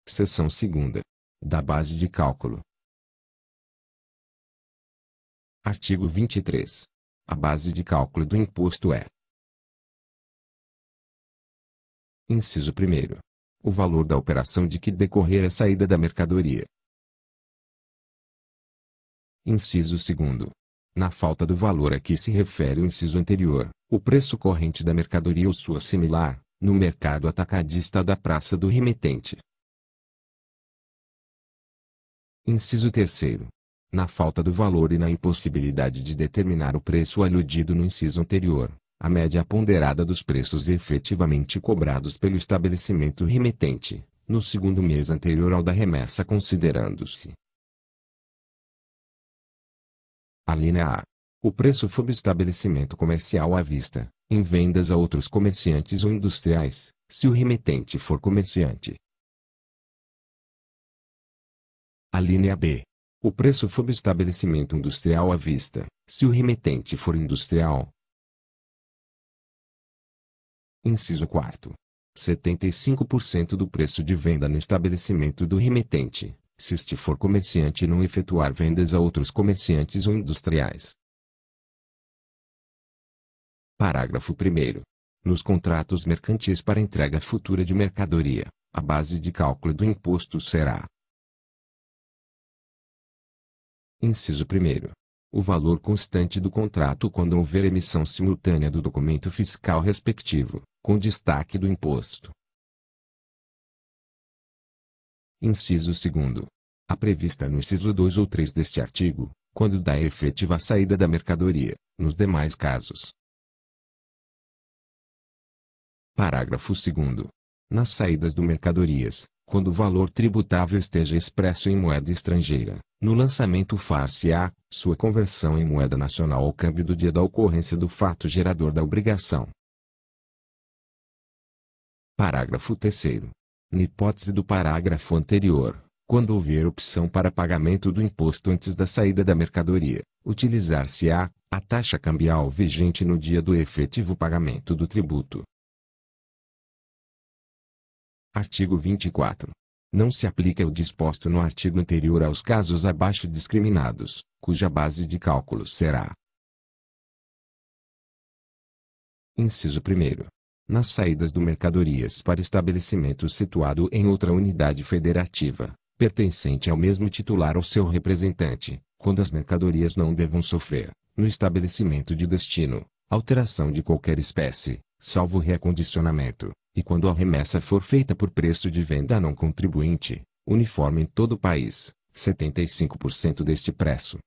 Seção 2ª. Da base de cálculo. Artigo 23. A base de cálculo do imposto é: inciso 1º. O valor da operação de que decorrer a saída da mercadoria. Inciso 2º. Na falta do valor a que se refere o inciso anterior, o preço corrente da mercadoria ou sua similar, no mercado atacadista da praça do remetente. Inciso 3º. Na falta do valor e na impossibilidade de determinar o preço aludido no inciso anterior, a média ponderada dos preços efetivamente cobrados pelo estabelecimento remetente, no segundo mês anterior ao da remessa, considerando-se: alínea A. O preço for do estabelecimento comercial à vista, em vendas a outros comerciantes ou industriais, se o remetente for comerciante. Alínea B. O preço for do estabelecimento industrial à vista, se o remetente for industrial. Inciso 4º. 75% do preço de venda no estabelecimento do remetente, se este for comerciante e não efetuar vendas a outros comerciantes ou industriais. Parágrafo 1º. Nos contratos mercantis para entrega futura de mercadoria, a base de cálculo do imposto será: inciso 1º. O valor constante do contrato quando houver emissão simultânea do documento fiscal respectivo, com destaque do imposto. Inciso 2º. A prevista no inciso 2 ou 3 deste artigo, quando da efetiva saída da mercadoria, nos demais casos. Parágrafo 2º. Nas saídas do mercadorias, quando o valor tributável esteja expresso em moeda estrangeira, no lançamento far-se-á sua conversão em moeda nacional ao câmbio do dia da ocorrência do fato gerador da obrigação. Parágrafo 3º. Na hipótese do parágrafo anterior, quando houver opção para pagamento do imposto antes da saída da mercadoria, utilizar-se-á a taxa cambial vigente no dia do efetivo pagamento do tributo. Artigo 24. Não se aplica o disposto no artigo anterior aos casos abaixo discriminados, cuja base de cálculo será: inciso 1º. Nas saídas do mercadorias para estabelecimento situado em outra unidade federativa, pertencente ao mesmo titular ou seu representante, quando as mercadorias não devam sofrer, no estabelecimento de destino, alteração de qualquer espécie, salvo reacondicionamento, e quando a remessa for feita por preço de venda a não contribuinte, uniforme em todo o país, 75% deste preço.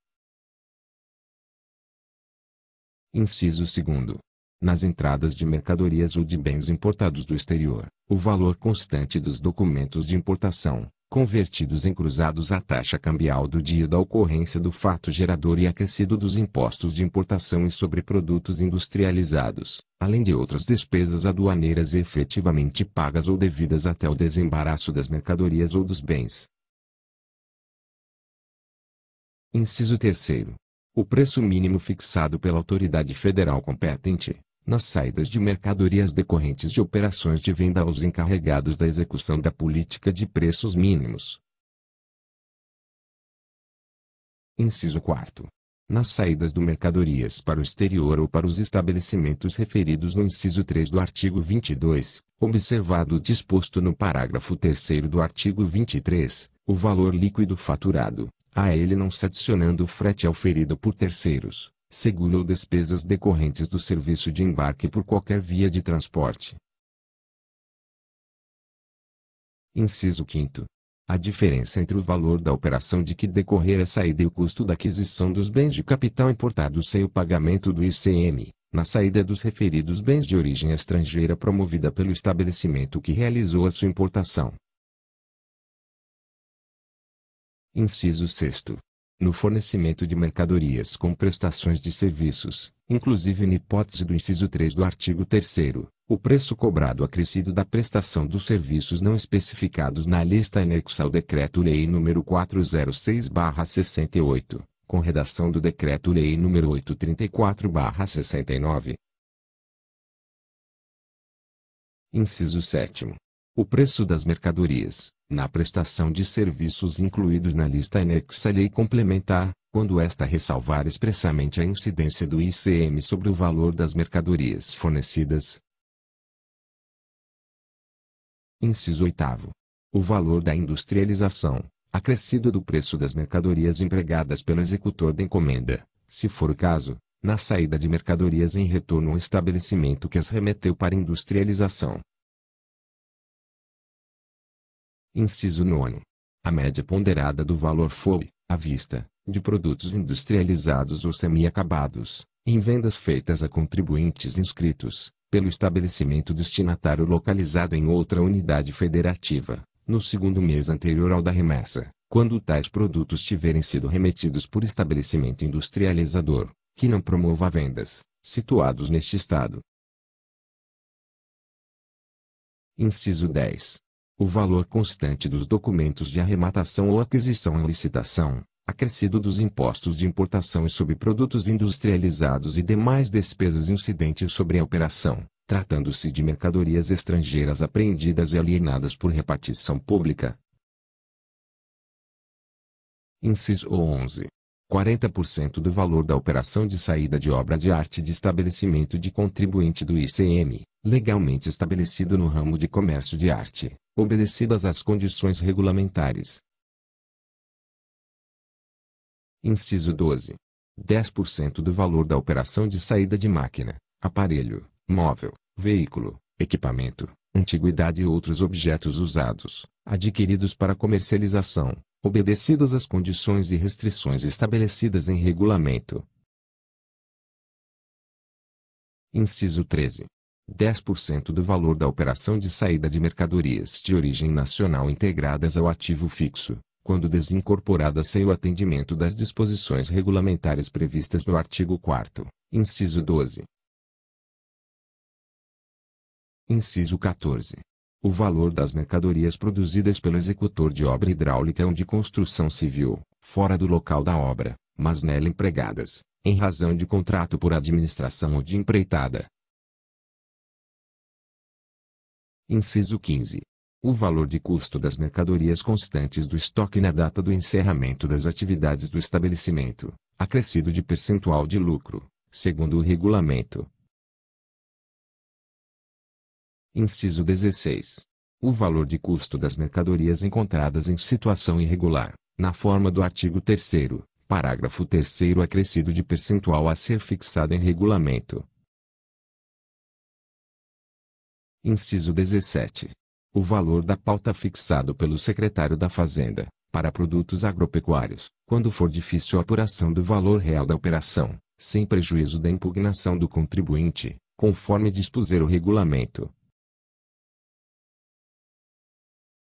Inciso 2º. Nas entradas de mercadorias ou de bens importados do exterior, o valor constante dos documentos de importação, convertidos em cruzados à taxa cambial do dia da ocorrência do fato gerador e acrescido dos impostos de importação e sobre produtos industrializados, além de outras despesas aduaneiras efetivamente pagas ou devidas até o desembaraço das mercadorias ou dos bens. Inciso 3º. O preço mínimo fixado pela autoridade federal competente, nas saídas de mercadorias decorrentes de operações de venda aos encarregados da execução da política de preços mínimos. Inciso 4º. Nas saídas do mercadorias para o exterior ou para os estabelecimentos referidos no inciso 3 do artigo 22, observado o disposto no parágrafo 3º do artigo 23, o valor líquido faturado, a ele não se adicionando o frete auferido por terceiros, seguro ou despesas decorrentes do serviço de embarque por qualquer via de transporte. Inciso 5º. A diferença entre o valor da operação de que decorrer a saída e o custo da aquisição dos bens de capital importados sem o pagamento do ICM, na saída dos referidos bens de origem estrangeira promovida pelo estabelecimento que realizou a sua importação. Inciso 6º. No fornecimento de mercadorias com prestações de serviços, inclusive na hipótese do inciso 3 do artigo 3º, o preço cobrado acrescido da prestação dos serviços não especificados na lista anexa ao Decreto-Lei nº 406/68, com redação do Decreto-Lei nº 834/69. Inciso 7º. O preço das mercadorias, na prestação de serviços incluídos na lista anexa à lei complementar, quando esta ressalvar expressamente a incidência do ICM sobre o valor das mercadorias fornecidas. Inciso 8º. O valor da industrialização, acrescido do preço das mercadorias empregadas pelo executor da encomenda, se for o caso, na saída de mercadorias em retorno ao estabelecimento que as remeteu para industrialização. Inciso 9º. A média ponderada do valor FOB, à vista, de produtos industrializados ou semi-acabados, em vendas feitas a contribuintes inscritos, pelo estabelecimento destinatário localizado em outra unidade federativa, no segundo mês anterior ao da remessa, quando tais produtos tiverem sido remetidos por estabelecimento industrializador, que não promova vendas, situados neste estado. Inciso 10. O valor constante dos documentos de arrematação ou aquisição em licitação, acrescido dos impostos de importação e sobre produtos industrializados e demais despesas incidentes sobre a operação, tratando-se de mercadorias estrangeiras apreendidas e alienadas por repartição pública. Inciso 11. 40% do valor da operação de saída de obra de arte de estabelecimento de contribuinte do ICM, legalmente estabelecido no ramo de comércio de arte, obedecidas às condições regulamentares. Inciso 12. 10% do valor da operação de saída de máquina, aparelho, móvel, veículo, equipamento, antiguidade e outros objetos usados, adquiridos para comercialização, obedecidos às condições e restrições estabelecidas em regulamento. Inciso 13. 10% do valor da operação de saída de mercadorias de origem nacional integradas ao ativo fixo, quando desincorporadas sem o atendimento das disposições regulamentares previstas no artigo 4º, inciso 12. Inciso 14. O valor das mercadorias produzidas pelo executor de obra hidráulica ou de construção civil, fora do local da obra, mas nela empregadas, em razão de contrato por administração ou de empreitada. Inciso 15. O valor de custo das mercadorias constantes do estoque na data do encerramento das atividades do estabelecimento, acrescido de percentual de lucro, segundo o regulamento. Inciso 16. O valor de custo das mercadorias encontradas em situação irregular, na forma do artigo 3º, parágrafo 3º acrescido de percentual a ser fixado em regulamento. Inciso 17. O valor da pauta fixado pelo secretário da Fazenda, para produtos agropecuários, quando for difícil a apuração do valor real da operação, sem prejuízo da impugnação do contribuinte, conforme dispuser o regulamento.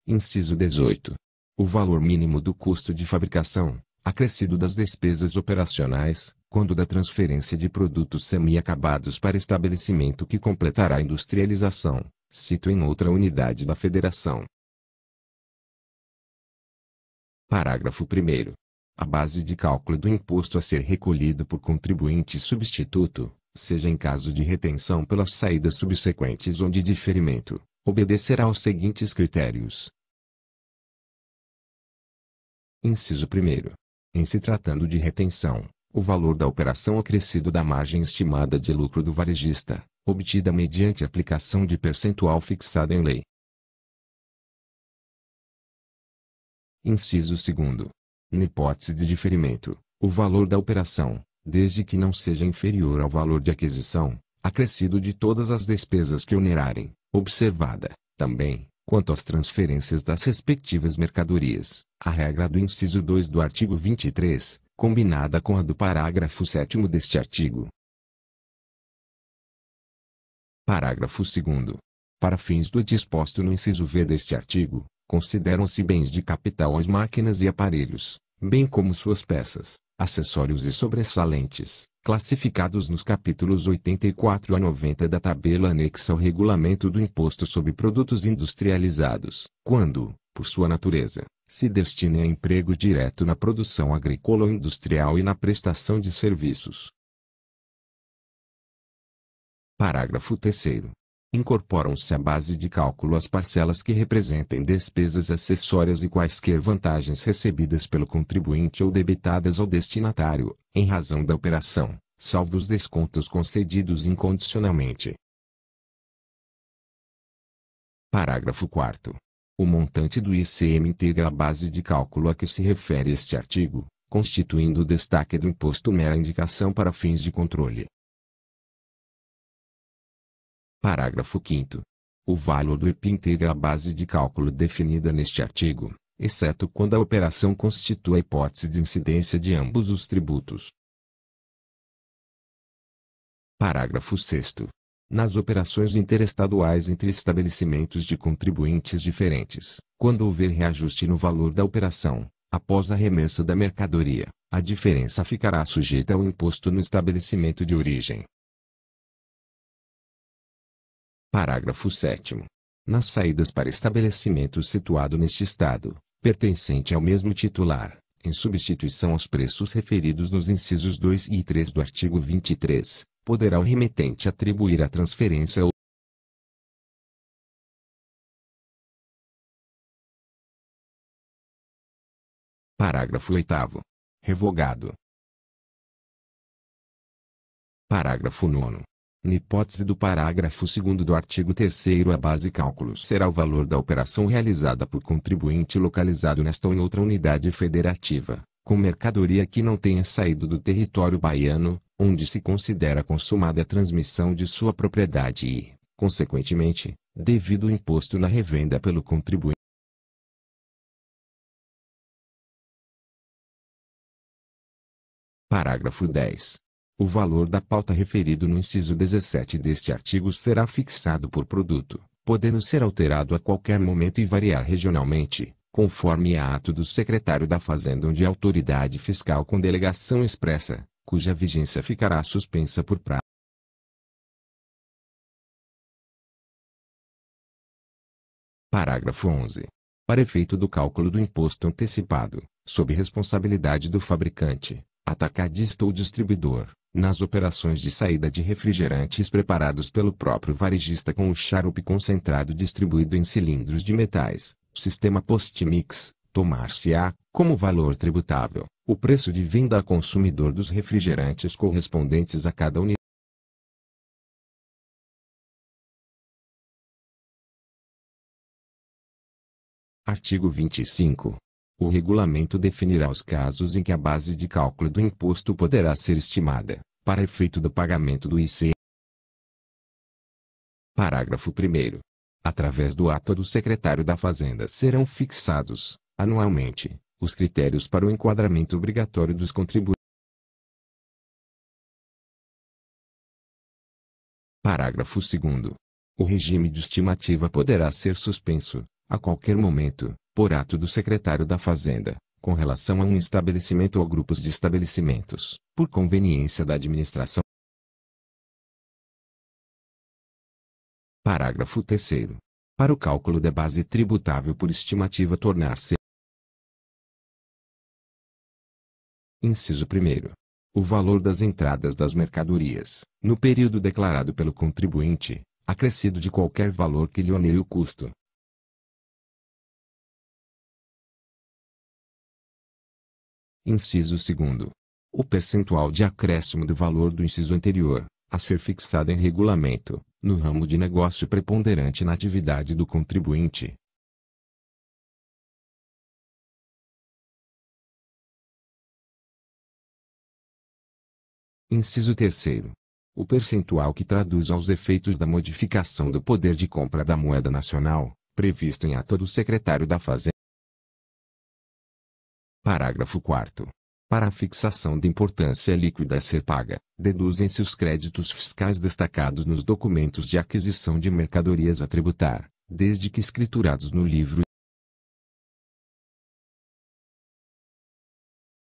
Inciso 18. O valor mínimo do custo de fabricação, acrescido das despesas operacionais, quando da transferência de produtos semi-acabados para estabelecimento que completará a industrialização, cito em outra unidade da Federação. Parágrafo 1º. A base de cálculo do imposto a ser recolhido por contribuinte substituto, seja em caso de retenção pelas saídas subsequentes ou de diferimento, obedecerá aos seguintes critérios. Inciso 1º. Em se tratando de retenção, o valor da operação acrescido da margem estimada de lucro do varejista, obtida mediante aplicação de percentual fixado em lei. Inciso 2º. Na hipótese de diferimento, o valor da operação, desde que não seja inferior ao valor de aquisição, acrescido de todas as despesas que onerarem, observada, também, quanto às transferências das respectivas mercadorias, a regra do inciso 2 do artigo 23, combinada com a do parágrafo 7º deste artigo. Parágrafo 2º. Para fins do disposto no inciso V deste artigo, consideram-se bens de capital as máquinas e aparelhos, bem como suas peças, acessórios e sobressalentes, classificados nos capítulos 84 a 90 da tabela anexa ao regulamento do Imposto sobre Produtos Industrializados, quando, por sua natureza, se destinem a emprego direto na produção agrícola ou industrial e na prestação de serviços. Parágrafo 3º. Incorporam-se à base de cálculo as parcelas que representem despesas acessórias e quaisquer vantagens recebidas pelo contribuinte ou debitadas ao destinatário, em razão da operação, salvo os descontos concedidos incondicionalmente. Parágrafo 4º. O montante do ICM integra a base de cálculo a que se refere este artigo, constituindo o destaque do imposto mera indicação para fins de controle. Parágrafo 5º. O valor do IP integra a base de cálculo definida neste artigo, exceto quando a operação constitua a hipótese de incidência de ambos os tributos. Parágrafo 6º. Nas operações interestaduais entre estabelecimentos de contribuintes diferentes, quando houver reajuste no valor da operação, após a remessa da mercadoria, a diferença ficará sujeita ao imposto no estabelecimento de origem. Parágrafo 7º. Nas saídas para estabelecimento situado neste Estado, pertencente ao mesmo titular, em substituição aos preços referidos nos incisos 2 e 3 do artigo 23, poderá o remetente atribuir a transferência ou Parágrafo 8º. Revogado. Parágrafo 9º. Na hipótese do parágrafo 2º do artigo 3º, a base cálculo será o valor da operação realizada por contribuinte localizado nesta ou em outra unidade federativa, com mercadoria que não tenha saído do território baiano, onde se considera consumada a transmissão de sua propriedade e, consequentemente, devido o imposto na revenda pelo contribuinte. Parágrafo 10. O valor da pauta referido no inciso 17 deste artigo será fixado por produto, podendo ser alterado a qualquer momento e variar regionalmente, conforme ato do secretário da Fazenda ou de autoridade fiscal com delegação expressa, cuja vigência ficará suspensa por prazo. Parágrafo 11. Para efeito do cálculo do imposto antecipado, sob responsabilidade do fabricante, atacadista ou distribuidor, nas operações de saída de refrigerantes preparados pelo próprio varejista com o xarope concentrado distribuído em cilindros de metais, sistema post-mix, tomar-se-á, como valor tributável, o preço de venda a consumidor dos refrigerantes correspondentes a cada unidade. Artigo 25. O regulamento definirá os casos em que a base de cálculo do imposto poderá ser estimada, para efeito do pagamento do ICM. Parágrafo 1º. Através do ato do secretário da Fazenda serão fixados, anualmente, os critérios para o enquadramento obrigatório dos contribuintes. Parágrafo 2º. O regime de estimativa poderá ser suspenso, a qualquer momento, por ato do secretário da Fazenda, com relação a um estabelecimento ou grupos de estabelecimentos, por conveniência da administração. Parágrafo 3º. Para o cálculo da base tributável por estimativa tornar-se. Inciso 1º. O valor das entradas das mercadorias, no período declarado pelo contribuinte, acrescido de qualquer valor que lhe onere o custo. Inciso 2º. O percentual de acréscimo do valor do inciso anterior, a ser fixado em regulamento, no ramo de negócio preponderante na atividade do contribuinte. Inciso 3º. O percentual que traduz aos efeitos da modificação do poder de compra da moeda nacional, previsto em ato do secretário da Fazenda. Parágrafo 4º. Para a fixação de importância líquida a ser paga, deduzem-se os créditos fiscais destacados nos documentos de aquisição de mercadorias a tributar, desde que escriturados no livro.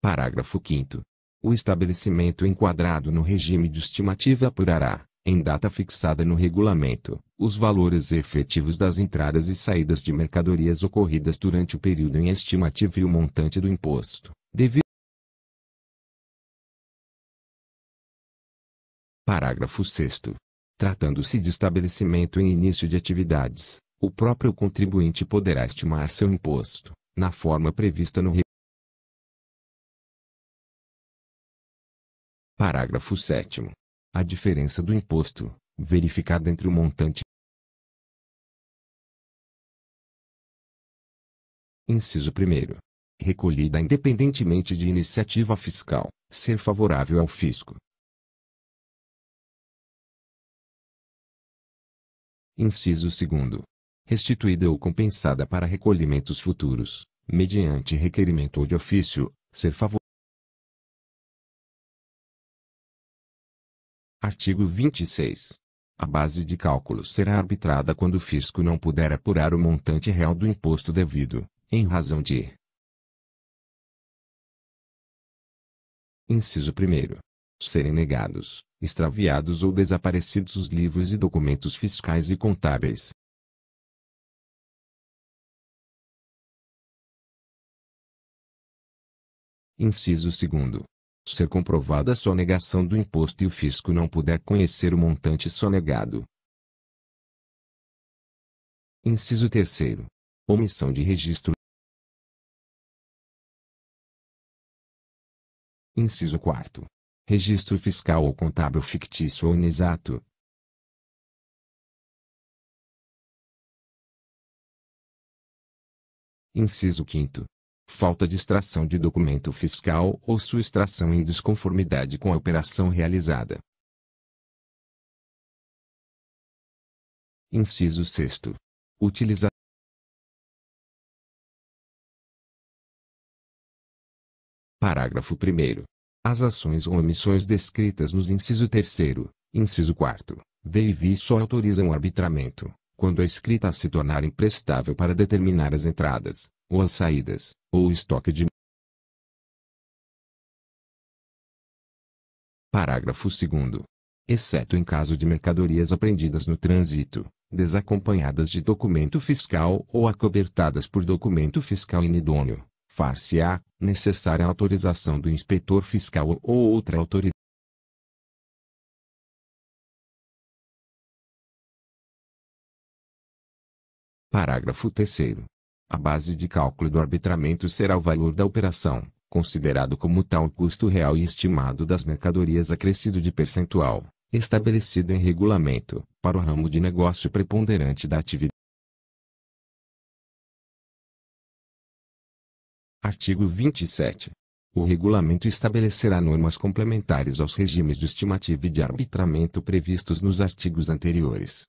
Parágrafo 5º. O estabelecimento enquadrado no regime de estimativa apurará, em data fixada no regulamento, os valores efetivos das entradas e saídas de mercadorias ocorridas durante o período em estimativa e o montante do imposto, devido. Parágrafo 6º. Tratando-se de estabelecimento em início de atividades, o próprio contribuinte poderá estimar seu imposto, na forma prevista no Parágrafo 7º. A diferença do imposto, verificada entre o montante. Inciso 1º. Recolhida independentemente de iniciativa fiscal, ser favorável ao fisco. Inciso 2º. Restituída ou compensada para recolhimentos futuros, mediante requerimento ou de ofício, ser favorável. Artigo 26. A base de cálculo será arbitrada quando o fisco não puder apurar o montante real do imposto devido, em razão de. Inciso 1º. Serem negados, extraviados ou desaparecidos os livros e documentos fiscais e contábeis. Inciso 2º. Ser comprovada a sonegação do imposto e o fisco não puder conhecer o montante sonegado. Inciso 3º. Omissão de registro. Inciso 4º. Registro fiscal ou contábil fictício ou inexato. Inciso 5º. Falta de extração de documento fiscal ou sua extração em desconformidade com a operação realizada. Inciso 6º. Utilização. Parágrafo 1º. As ações ou omissões descritas nos inciso 3º, inciso 4º, v e vi só autorizam o arbitramento, quando a escrita se tornar imprestável para determinar as entradas, ou as saídas, ou o estoque de. Parágrafo 2º. Exceto em caso de mercadorias apreendidas no trânsito, desacompanhadas de documento fiscal ou acobertadas por documento fiscal inidôneo, far-se-á necessária a autorização do inspetor fiscal ou outra autoridade. Parágrafo 3º. A base de cálculo do arbitramento será o valor da operação, considerado como tal o custo real e estimado das mercadorias acrescido de percentual, estabelecido em regulamento, para o ramo de negócio preponderante da atividade. Artigo 27. O regulamento estabelecerá normas complementares aos regimes de estimativa e de arbitramento previstos nos artigos anteriores.